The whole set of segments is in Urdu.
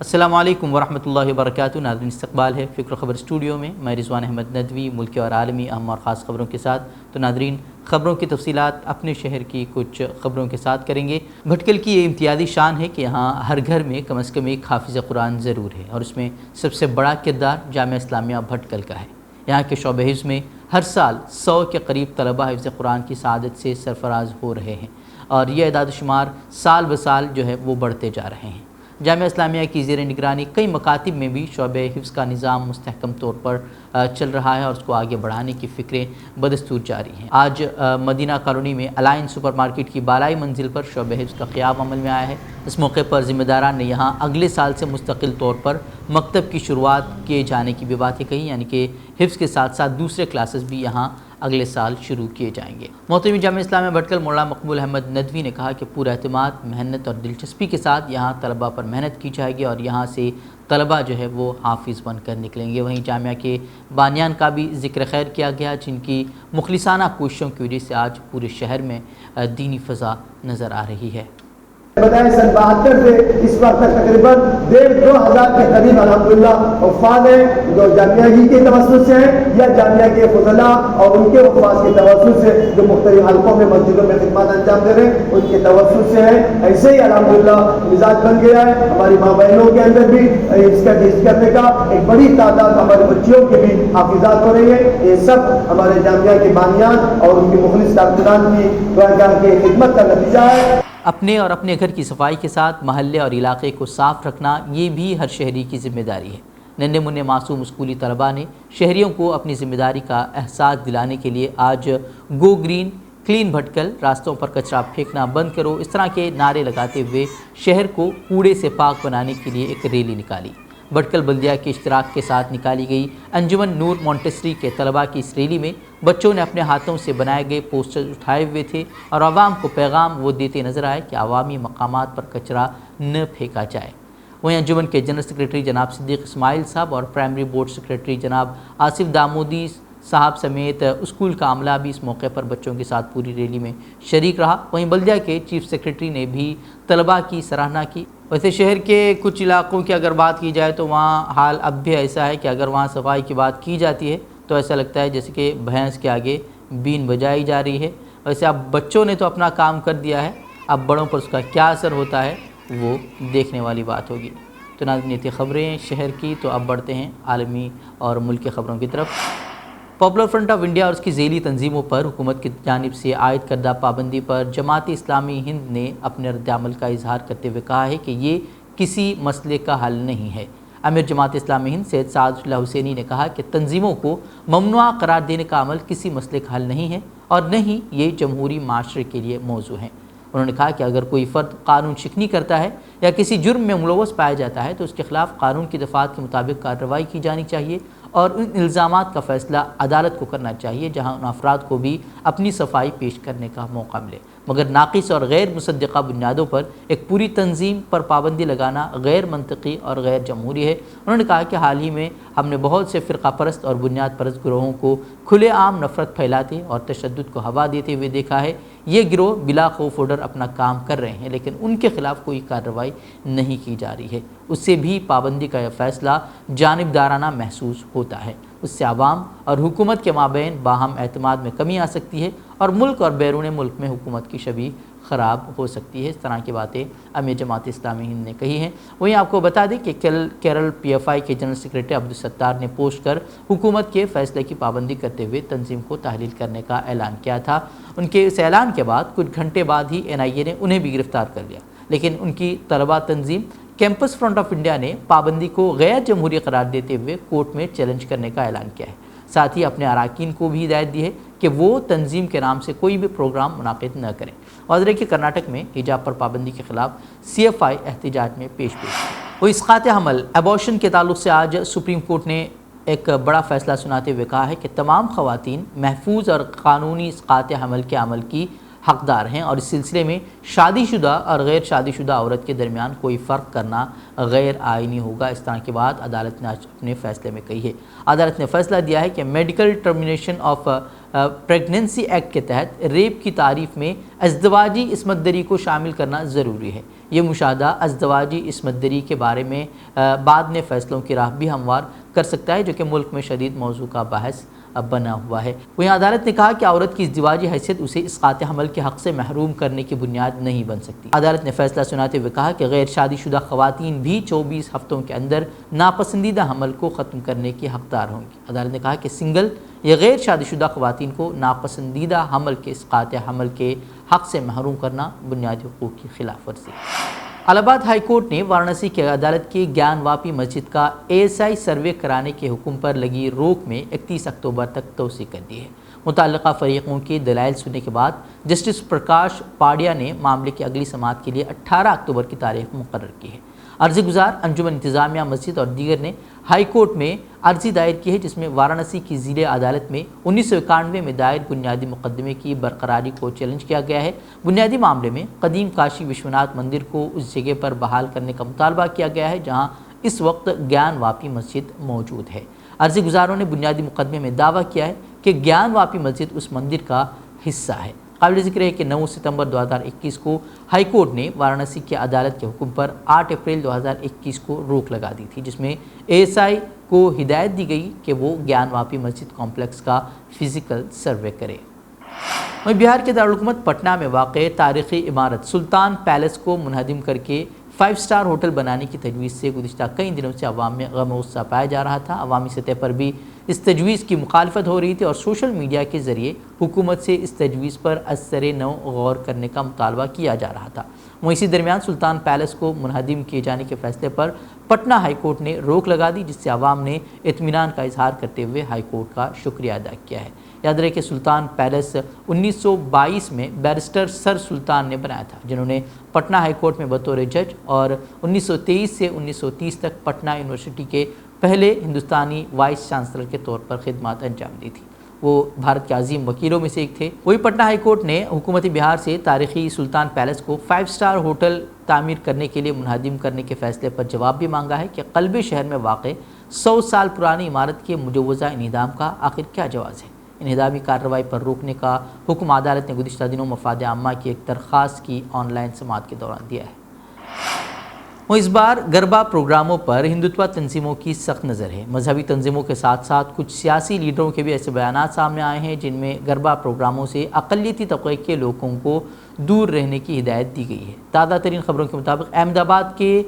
السلام علیکم ورحمۃ اللہ وبرکاتہ۔ ناظرین، استقبال ہے فکر خبر اسٹوڈیو میں، میں رضوان احمد ندوی ملکی اور عالمی اہم اور خاص خبروں کے ساتھ۔ تو ناظرین، خبروں کی تفصیلات اپنے شہر کی کچھ خبروں کے ساتھ کریں گے۔ بھٹکل کی یہ امتیازی شان ہے کہ یہاں ہر گھر میں کم از کم ایک حافظ قرآن ضرور ہے، اور اس میں سب سے بڑا کردار جامعہ اسلامیہ بھٹکل کا ہے۔ یہاں کے شعبہ حفظ میں ہر سال 100 کے قریب طلبہ حفظ قرآن کی سعادت سے سرفراز ہو رہے ہیں، اور یہ اعداد و شمار سال بسال وہ بڑھتے جا رہے ہیں۔ جامعہ اسلامیہ کی زیر نگرانی کئی مکاتب میں بھی شعبہ حفظ کا نظام مستحکم طور پر چل رہا ہے، اور اس کو آگے بڑھانے کی فکریں بدستور جاری ہیں۔ آج مدینہ کالونی میں الائن سپر مارکیٹ کی بالائی منزل پر شعبہ حفظ کا قیام عمل میں آیا ہے۔ اس موقع پر ذمہ داران نے یہاں اگلے سال سے مستقل طور پر مکتب کی شروعات کیے جانے کی بھی باتیں کہی، یعنی کہ حفظ کے ساتھ ساتھ دوسرے کلاسز بھی یہاں اگلے سال شروع کیے جائیں گے۔ محترم جامعہ اسلامیہ بھٹکل مولانا مقبول احمد ندوی نے کہا کہ پورا اعتماد، محنت اور دلچسپی کے ساتھ یہاں طلباء پر محنت کی جائے گی، اور یہاں سے طلباء وہ حافظ بن کر نکلیں گے۔ وہیں جامعہ کے بانیان کا بھی ذکر خیر کیا گیا، جن کی مخلصانہ کوششوں کی وجہ سے آج پورے شہر میں دینی فضا نظر آ رہی ہے۔ بتائیں سن 72 سے اس وقت تک تقریباً 1,500 کے قریب الحمدللہ وفات ہیں، جو جامعہ ہی کے توسط سے ہیں یا جامعہ کے فضلاء اور ان کے وفات کے توسط سے جو مختلف حلقوں میں مسجدوں میں خدمات انجام دے رہے ہیں ان کے توسط سے ہیں۔ ایسے ہی الحمدللہ مزاج بن گیا ہے ہماری ماں بہنوں کے اندر بھی اس کا ٹیسٹ کرنے کا، ایک بڑی تعداد ہمارے بچیوں کے بھی حافظات ہو رہی ہے۔ یہ سب ہمارے جامعہ کے بانیان اور ان کے مخلص کارکنان کی دعا کی خدمت کا نتیجہ ہے۔ اپنے اور اپنے گھر کی صفائی کے ساتھ محلے اور علاقے کو صاف رکھنا یہ بھی ہر شہری کی ذمہ داری ہے۔ ننھے منھے معصوم اسکولی طلباء نے شہریوں کو اپنی ذمہ داری کا احساس دلانے کے لیے آج گو گرین، کلین بھٹکل، راستوں پر کچرا پھینکنا بند کرو، اس طرح کے نعرے لگاتے ہوئے شہر کو کوڑے سے پاک بنانے کے لیے ایک ریلی نکالی۔ بھٹکل بلدیہ کے اشتراک کے ساتھ نکالی گئی انجمن نور مونٹیسری کے طلباء کی اس ریلی میں بچوں نے اپنے ہاتھوں سے بنائے گئے پوسٹر اٹھائے ہوئے تھے، اور عوام کو پیغام وہ دیتے نظر آئے کہ عوامی مقامات پر کچرا نہ پھینکا جائے۔ وہیں انجمن کے جنرل سیکریٹری جناب صدیق اسماعیل صاحب اور پرائمری بورڈ سیکریٹری جناب آصف دامودی صاحب سمیت اسکول کا عملہ بھی اس موقع پر بچوں کے ساتھ پوری ریلی میں شریک رہا۔ وہیں بلدیہ کے چیف سیکریٹری نے بھی طلباء کی سراہنا کی۔ ویسے شہر کے کچھ علاقوں کی اگر بات کی جائے تو وہاں حال اب بھی ایسا ہے کہ اگر وہاں صفائی کی بات کی جاتی ہے تو ایسا لگتا ہے جیسے کہ بھینس کے آگے بین بجائی جا رہی ہے۔ ویسے اب بچوں نے تو اپنا کام کر دیا ہے، اب بڑوں پر اس کا کیا اثر ہوتا ہے وہ دیکھنے والی بات ہوگی۔ تو ناظرین، یہ تھی خبریں شہر کی، تو اب بڑھتے ہیں عالمی اور ملکی خبروں کی طرف۔ پاپولر فرنٹ آف انڈیا اور اس کی ذیلی تنظیموں پر حکومت کی جانب سے عائد کردہ پابندی پر جماعت اسلامی ہند نے اپنے رد عمل کا اظہار کرتے ہوئے کہا ہے کہ یہ کسی مسئلے کا حل نہیں ہے۔ امیر جماعت اسلامی ہند سید سعد اللہ حسینی نے کہا کہ تنظیموں کو ممنوع قرار دینے کا عمل کسی مسئلے کا حل نہیں ہے، اور نہ ہی یہ جمہوری معاشرے کے لیے موضوع ہے۔ انہوں نے کہا کہ اگر کوئی فرد قانون شکنی کرتا ہے یا کسی جرم میں ملوث پایا جاتا ہے تو اس کے خلاف قانون کی دفعات کے مطابق کارروائی کی جانی چاہیے، اور ان الزامات کا فیصلہ عدالت کو کرنا چاہیے جہاں ان افراد کو بھی اپنی صفائی پیش کرنے کا موقع ملے۔ مگر ناقص اور غیر مصدقہ بنیادوں پر ایک پوری تنظیم پر پابندی لگانا غیر منطقی اور غیر جمہوری ہے۔ انہوں نے کہا کہ حال ہی میں ہم نے بہت سے فرقہ پرست اور بنیاد پرست گروہوں کو کھلے عام نفرت پھیلاتے اور تشدد کو ہوا دیتے ہوئے دیکھا ہے۔ یہ گروہ بلا خوف و ڈر اپنا کام کر رہے ہیں، لیکن ان کے خلاف کوئی کارروائی نہیں کی جا رہی ہے۔ اس سے بھی پابندی کا یہ فیصلہ جانبدارانہ محسوس ہوتا ہے۔ اس سے عوام اور حکومت کے مابین باہم اعتماد میں کمی آ سکتی ہے، اور ملک اور بیرون ملک میں حکومت کی شبیہ خراب ہو سکتی ہے۔ اس طرح کی باتیں امیر جماعت اسلامی ہند نے کہی ہیں۔ وہیں آپ کو بتا دیں کہ کیرل پی ایف آئی کے جنرل سیکریٹری عبدالستار نے پوسٹ کر حکومت کے فیصلے کی پابندی کرتے ہوئے تنظیم کو تحلیل کرنے کا اعلان کیا تھا۔ ان کے اس اعلان کے بعد کچھ گھنٹے بعد ہی NIA نے انہیں بھی گرفتار کر لیا، لیکن ان کی طلباء تنظیم کیمپس فرنٹ آف انڈیا نے پابندی کو غیر جمہوری قرار دیتے ہوئے کورٹ میں چیلنج کرنے کا اعلان کیا ہے۔ ساتھ ہی اپنے اراکین کو بھی ہدایت دی ہے کہ وہ تنظیم کے نام سے کوئی بھی پروگرام منعقد نہ کریں۔ واضح ہے کہ کرناٹک میں حجاب پر پابندی کے خلاف CFI احتجاج میں پیش وہ اسقاط حمل ایبارشن کے تعلق سے آج سپریم کورٹ نے ایک بڑا فیصلہ سناتے ہوئے کہا ہے کہ تمام خواتین محفوظ اور قانونی اسقاط حمل کے عمل کی حقدار ہیں اور اس سلسلے میں شادی شدہ اور غیر شادی شدہ عورت کے درمیان کوئی فرق کرنا غیر آئینی ہوگا۔ اس طرح کی بات عدالت نے آج اپنے فیصلے میں کہی ہے۔ عدالت نے فیصلہ دیا ہے کہ medical termination of pregnancy act کے تحت ریپ کی تعریف میں ازدواجی عصمت دری کو شامل کرنا ضروری ہے۔ یہ مشاہدہ ازدواجی عصمت دری کے بارے میں بعد میں فیصلوں کی راہ بھی ہموار کر سکتا ہے، جو کہ ملک میں شدید موضوع کا باعث بنا ہوا ہے۔ وہیں عدالت نے کہا کہ عورت کی ازدواجی حیثیت اسے اسقاط حمل کے حق سے محروم کرنے کی بنیاد نہیں بن سکتی۔ عدالت نے فیصلہ سناتے ہوئے کہا کہ غیر شادی شدہ خواتین بھی 24 ہفتوں کے اندر ناپسندیدہ حمل کو ختم کرنے کی حقدار ہوں گی۔ عدالت نے کہا کہ سنگل یا غیر شادی شدہ خواتین کو ناپسندیدہ حمل کے اسقاط حمل کے حق سے محروم کرنا بنیادی حقوق کی خلاف ورزی ہے۔ الہ آباد ہائی کورٹ نے وارانسی کی عدالت کے گیان واپی مسجد کا ASI سروے کرانے کے حکم پر لگی روک میں 31 اکتوبر تک توسیع کر دی ہے۔ متعلقہ فریقوں کے دلائل سننے کے بعد جسٹس پرکاش پاڈیا نے معاملے کی اگلی سماعت کے لیے 18 اکتوبر کی تاریخ مقرر کی ہے۔ عرضی گزار انجمن انتظامیہ مسجد اور دیگر نے ہائی کورٹ میں عرضی دائر کی ہے، جس میں وارانسی کی ضلع عدالت میں 1991 میں دائر بنیادی مقدمے کی برقراری کو چیلنج کیا گیا ہے۔ بنیادی معاملے میں قدیم کاشی وشوناتھ مندر کو اس جگہ پر بحال کرنے کا مطالبہ کیا گیا ہے جہاں اس وقت گیان واپی مسجد موجود ہے۔ عرضی گزاروں نے بنیادی مقدمے میں دعویٰ کیا ہے کہ گیان واپی مسجد اس مندر کا حصہ ہے۔ قابل ذکر ہے کہ 9 ستمبر 2021 کو ہائی کورٹ نے وارانسی کی عدالت کے حکم پر 8 اپریل 2021 کو روک لگا دی تھی، جس میں ASI کو ہدایت دی گئی کہ وہ گیان واپی مسجد کمپلیکس کا فزیکل سروے کرے۔ وہیں بہار کے دارالحکومت پٹنہ میں واقع تاریخی عمارت سلطان پیلس کو منہدم کر کے 5 اسٹار ہوٹل بنانے کی تجویز سے گزشتہ کئی دنوں سے عوام میں غم و غصہ پایا جا رہا تھا۔ عوامی سطح پر بھی اس تجویز کی مخالفت ہو رہی تھی اور سوشل میڈیا کے ذریعے حکومت سے اس تجویز پر ازسر نو غور کرنے کا مطالبہ کیا جا رہا تھا۔ وہ اسی درمیان سلطان پیلس کو منہدم کیے جانے کے فیصلے پر پٹنہ ہائی کورٹ نے روک لگا دی، جس سے عوام نے اطمینان کا اظہار کرتے ہوئے ہائی کورٹ کا شکریہ ادا کیا ہے۔ یاد رہے کہ سلطان پیلس 1922 میں بیرسٹر سر سلطان نے بنایا تھا، جنہوں نے پٹنہ ہائی کورٹ میں بطور جج اور 1923 سے 1930 تک پٹنہ یونیورسٹی کے پہلے ہندوستانی وائس چانسلر کے طور پر خدمات انجام دی تھی۔ وہ بھارت کے عظیم وکیلوں میں سے ایک تھے۔ وہی پٹنہ ہائی کورٹ نے حکومت بہار سے تاریخی سلطان پیلس کو 5 اسٹار ہوٹل تعمیر کرنے کے لیے منہدم کرنے کے فیصلے پر جواب بھی مانگا ہے کہ قلب شہر میں واقع 100 سال پرانی عمارت کے مجوزہ انہدام کا آخر کیا جواز ہے۔ انہدامی کارروائی پر روکنے کا حکم عدالت نے گزشتہ دنوں مفاد عامہ کی ایک درخواست کی آن لائن سماعت کے دوران دیا ہے۔ وہ اس بار گربا پروگراموں پر ہندوتوا تنظیموں کی سخت نظر ہے۔ مذہبی تنظیموں کے ساتھ ساتھ کچھ سیاسی لیڈروں کے بھی ایسے بیانات سامنے آئے ہیں جن میں گربا پروگراموں سے اقلیتی طبقے کے لوگوں کو دور رہنے کی ہدایت دی گئی ہے۔ تازہ ترین خبروں کے مطابق احمد آباد کے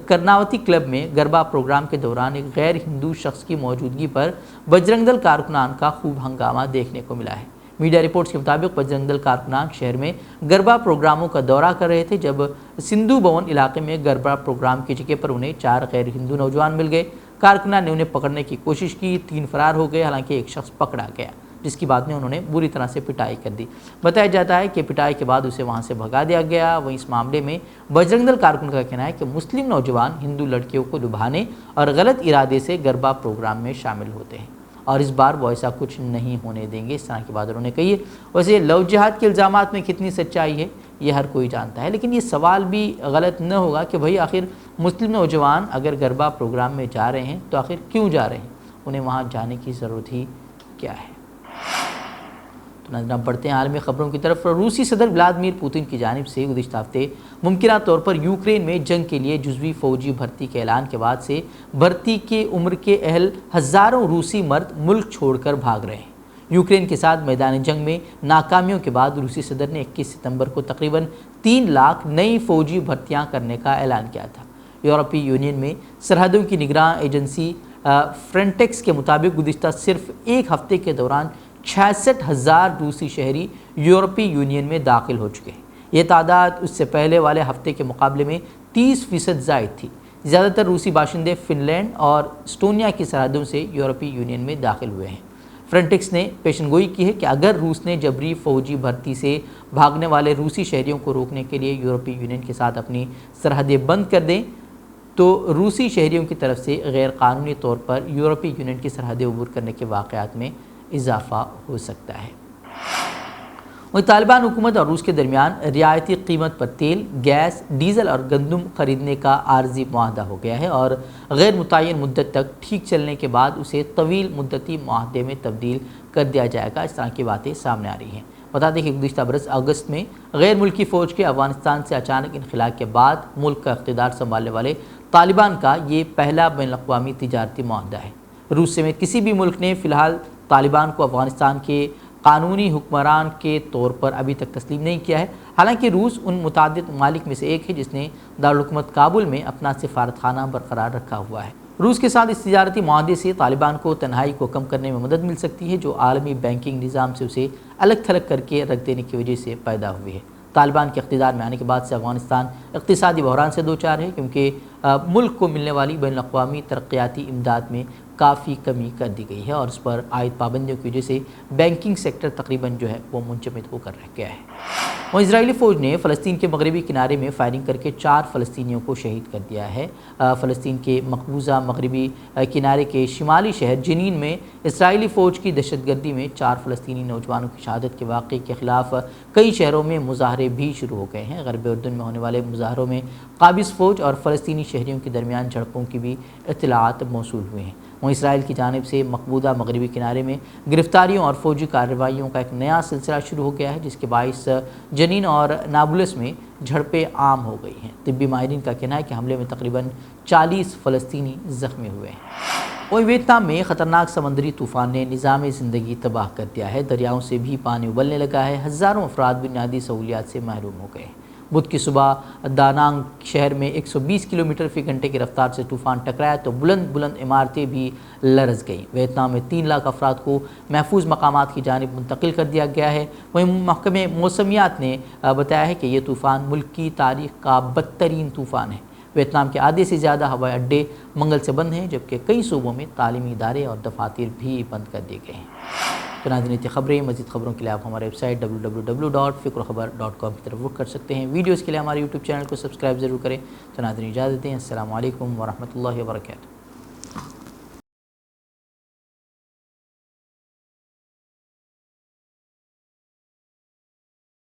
کرناوتی کلب میں گربا پروگرام کے دوران ایک غیر ہندو شخص کی موجودگی پر بجرنگ دل کارکنان کا خوب ہنگامہ دیکھنے کو ملا ہے۔ میڈیا رپورٹس کے مطابق بجرنگ دل کارکنان شہر میں گربا پروگراموں کا دورہ کر رہے تھے جب سندھو بھون علاقے میں گربا پروگرام کی جگہ پر انہیں 4 غیر ہندو نوجوان مل گئے۔ کارکنان نے انہیں پکڑنے کی کوشش کی، 3 فرار ہو گئے، حالانکہ ایک شخص پکڑا گیا، جس کی بعد میں انہوں نے بری طرح سے پٹائی کر دی۔ بتایا جاتا ہے کہ پٹائی کے بعد اسے وہاں سے بھگا دیا گیا۔ وہیں اس معاملے میں بجرنگ دل کارکن کا کہنا ہے کہ مسلم نوجوان ہندو لڑکیوں کو لبھانے اور غلط ارادے سے گربا پروگرام میں شامل ہوتے ہیں اور اس بار وہ ایسا کچھ نہیں ہونے دیں گے، اس طرح کی بات انہوں نے کہی ہے۔ ویسے لو جہاد کے الزامات میں کتنی سچائی ہے یہ ہر کوئی جانتا ہے، لیکن یہ سوال بھی غلط نہ ہوگا کہ بھئی آخر مسلم نوجوان اگر گربا پروگرام میں جا رہے ہیں تو آخر کیوں جا رہے ہیں، انہیں وہاں جانے کی ضرورت ہی کیا ہے۔ تو ناظرین بڑھتے ہیں عالمی خبروں کی طرف۔ روسی صدر ولادیمیر پوتن کی جانب سے گزشتہ ہفتے ممکنہ طور پر یوکرین میں جنگ کے لیے جزوی فوجی بھرتی کے اعلان کے بعد سے بھرتی کے عمر کے اہل ہزاروں روسی مرد ملک چھوڑ کر بھاگ رہے ہیں۔ یوکرین کے ساتھ میدان جنگ میں ناکامیوں کے بعد روسی صدر نے 21 ستمبر کو تقریباً 3 لاکھ نئی فوجی بھرتیاں کرنے کا اعلان کیا تھا۔ یورپی یونین میں سرحدوں کی نگراں ایجنسی فرنٹیکس کے مطابق گزشتہ صرف ایک ہفتے کے دوران 66,000 روسی شہری یورپی یونین میں داخل ہو چکے ہیں۔ یہ تعداد اس سے پہلے والے ہفتے کے مقابلے میں 30% زائد تھی۔ زیادہ تر روسی باشندے فن لینڈ اور اسٹونیا کی سرحدوں سے یورپی یونین میں داخل ہوئے ہیں۔ فرنٹیکس نے پیشن گوئی کی ہے کہ اگر روس نے جبری فوجی بھرتی سے بھاگنے والے روسی شہریوں کو روکنے کے لیے یورپی یونین کے ساتھ اپنی سرحدیں بند کر دیں تو روسی شہریوں کی طرف سے غیر قانونی طور پر یورپی یونین کی سرحدیں عبور کرنے کے واقعات میں اضافہ ہو سکتا ہے۔ وہیں طالبان حکومت اور روس کے درمیان رعایتی قیمت پر تیل، گیس، ڈیزل اور گندم خریدنے کا عارضی معاہدہ ہو گیا ہے اور غیر متعین مدت تک ٹھیک چلنے کے بعد اسے طویل مدتی معاہدے میں تبدیل کر دیا جائے گا۔ اس طرح کی باتیں سامنے آ رہی ہیں۔ بتا دیں کہ گزشتہ برس اگست میں غیر ملکی فوج کے افغانستان سے اچانک انخلا کے بعد ملک کا اقتدار سنبھالنے والے طالبان کا یہ پہلا بین الاقوامی تجارتی معاہدہ ہے۔ روس سمیت کسی بھی ملک نے فی الحال طالبان کو افغانستان کے قانونی حکمران کے طور پر ابھی تک تسلیم نہیں کیا ہے، حالانکہ روس ان متعدد ممالک میں سے ایک ہے جس نے دارالحکومت کابل میں اپنا سفارت خانہ برقرار رکھا ہوا ہے۔ روس کے ساتھ اس تجارتی معاہدے سے طالبان کو تنہائی کو کم کرنے میں مدد مل سکتی ہے، جو عالمی بینکنگ نظام سے اسے الگ تھلگ کر کے رکھ دینے کی وجہ سے پیدا ہوئی ہے۔ طالبان کے اقتدار میں آنے کے بعد سے افغانستان اقتصادی بحران سے دوچار ہے، کیونکہ ملک کو ملنے والی بین الاقوامی ترقیاتی امداد میں کافی کمی کر دی گئی ہے اور اس پر عائد پابندیوں کی وجہ سے بینکنگ سیکٹر تقریباً جو ہے وہ منجمد ہو کر رہ گیا ہے۔ وہیں اسرائیلی فوج نے فلسطین کے مغربی کنارے میں فائرنگ کر کے 4 فلسطینیوں کو شہید کر دیا ہے۔ فلسطین کے مقبوضہ مغربی کنارے کے شمالی شہر جنین میں اسرائیلی فوج کی دہشت گردی میں 4 فلسطینی نوجوانوں کی شہادت کے واقعے کے خلاف کئی شہروں میں مظاہرے بھی شروع ہو گئے ہیں۔ غرب اردن میں ہونے والے مظاہروں میں قابض فوج اور فلسطینی شہریوں کے درمیان جھڑپوں کی بھی اطلاعات موصول ہوئے ہیں۔ وہیں اسرائیل کی جانب سے مقبوضہ مغربی کنارے میں گرفتاریوں اور فوجی کارروائیوں کا ایک نیا سلسلہ شروع ہو گیا ہے، جس کے باعث جنین اور نابلس میں جھڑپیں عام ہو گئی ہیں۔ طبی ماہرین کا کہنا ہے کہ حملے میں تقریباً 40 فلسطینی زخمی ہوئے ہیں۔ وہیں ویتنام میں خطرناک سمندری طوفان نے نظام زندگی تباہ کر دیا ہے، دریاؤں سے بھی پانی ابلنے لگا ہے، ہزاروں افراد بنیادی سہولیات سے محروم ہو گئے ہیں۔ بدھ کی صبح دانانگ شہر میں 120 کلومیٹر فی گھنٹے کی رفتار سے طوفان ٹکرایا تو بلند عمارتیں بھی لرز گئیں۔ ویتنام میں 3 لاکھ افراد کو محفوظ مقامات کی جانب منتقل کر دیا گیا ہے۔ وہیں محکمہ موسمیات نے بتایا ہے کہ یہ طوفان ملک کی تاریخ کا بدترین طوفان ہے۔ ویتنام کے آدھے سے زیادہ ہوائی اڈے منگل سے بند ہیں، جبکہ کئی صوبوں میں تعلیمی ادارے اور دفاتر بھی بند کر دیے گئے ہیں۔ تو ناظرین، خبریں مزید خبروں کے لیے آپ ہمارے ویب سائٹ www.fikrokhabar.com کی طرف رخ کر سکتے ہیں۔ ویڈیوز کے لیے ہمارے یوٹیوب چینل کو سبسکرائب ضرور کریں۔ تو ناظرین، اجازت دیں۔ السلام علیکم ورحمۃ اللہ وبرکاتہ۔